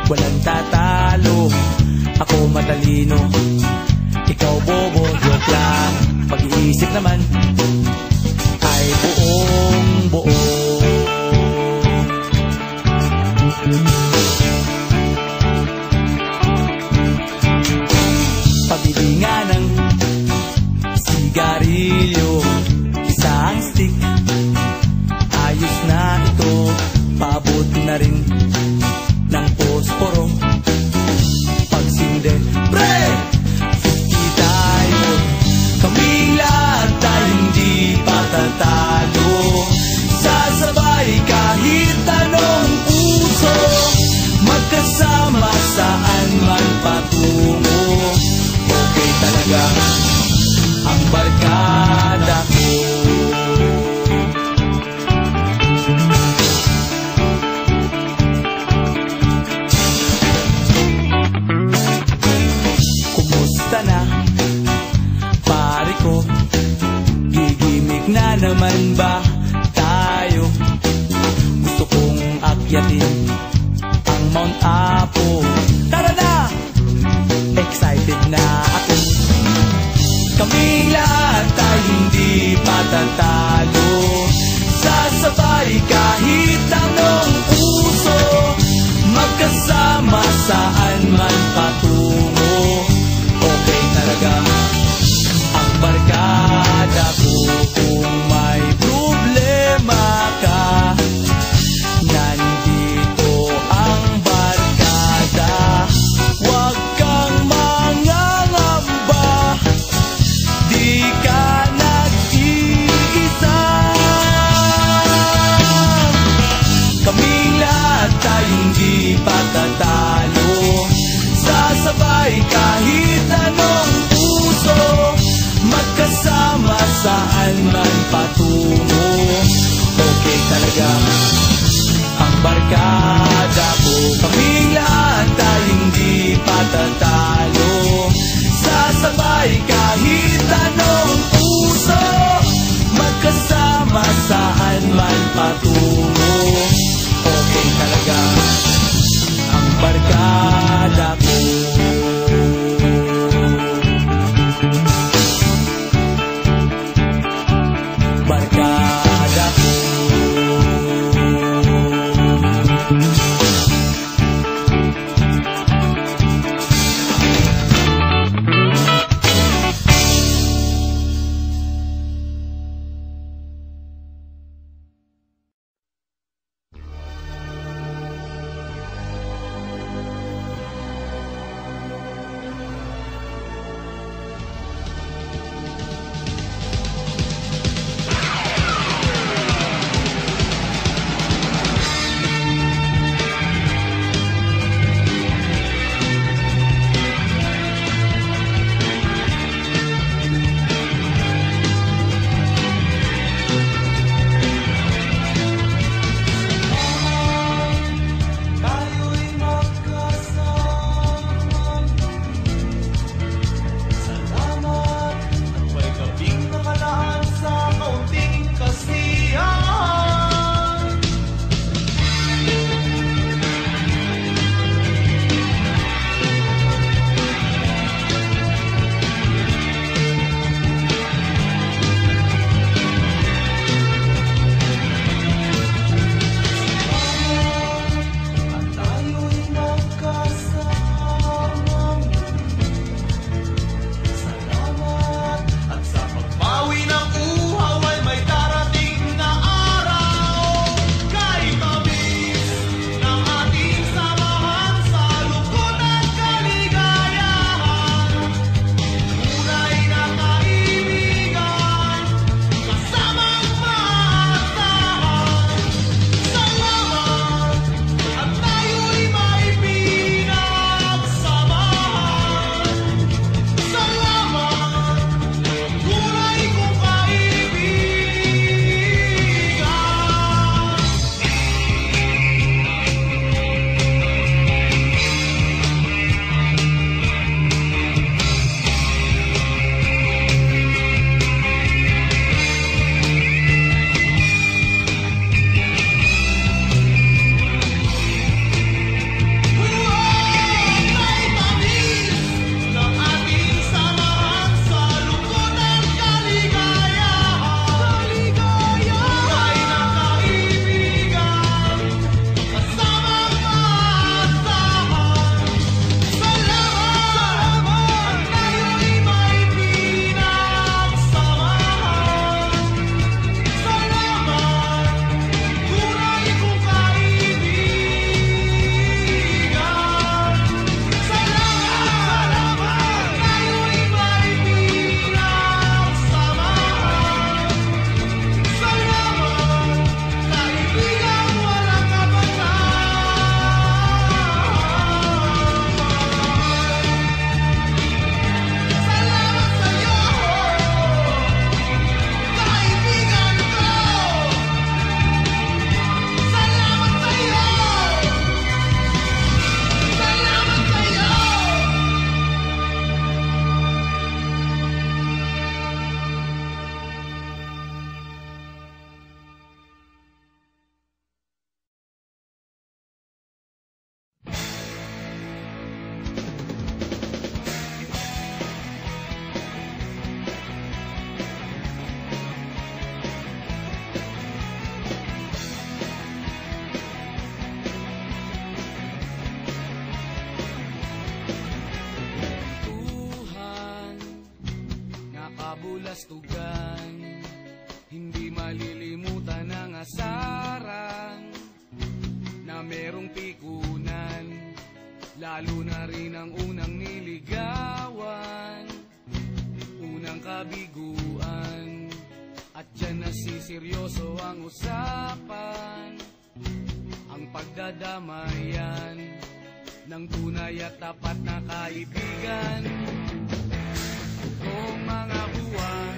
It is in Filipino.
Walang tatalo, ako matalino, ikaw bobo, joke lang. Pag-iisip naman ay buong buo. Pabili nga ng sigarilyo, isang stick, ayos na ito, paabot na rin ng posporo. Pagsinde, pre! 50 tayo, kaming lahat tayo hindi patatalo. Sasabay kahit anong puso, magkasama saan man patungo. Okay talaga ang barkada ko. Pare ko, gigimik na naman ba tayo? Gusto kong akyatin ang Mount Apo. Tara na! Excited na ako. Kaming lahat tayo hindi patatalo. Sasabay kahit anong puso, magkasama saan man patungo. Okay talaga ang barkada ko. Kung may problema ka, nandito ang barkada. Huwag kang mangangamba, di ka nag-iisa. Kaming lahat tayo hindi patatalo. Sasabay kahit anong puso, magkasama saan man patungo. Okay talaga ang barkada ko. Kaming lahat tayo hindi patatalo. Sasabay kahit anong puso, magkasama saan man patungo. Okay talaga ang barkada ko. Barkada ko. kastugan, hindi malilimutan ang asaran na merong pikunan, lalo na rin ang unang niligawan, unang kabiguan. At dyan nasiseryoso ang usapan, ang pagdadamayan ng tunay at tapat na kaibigan. Kung mga buwan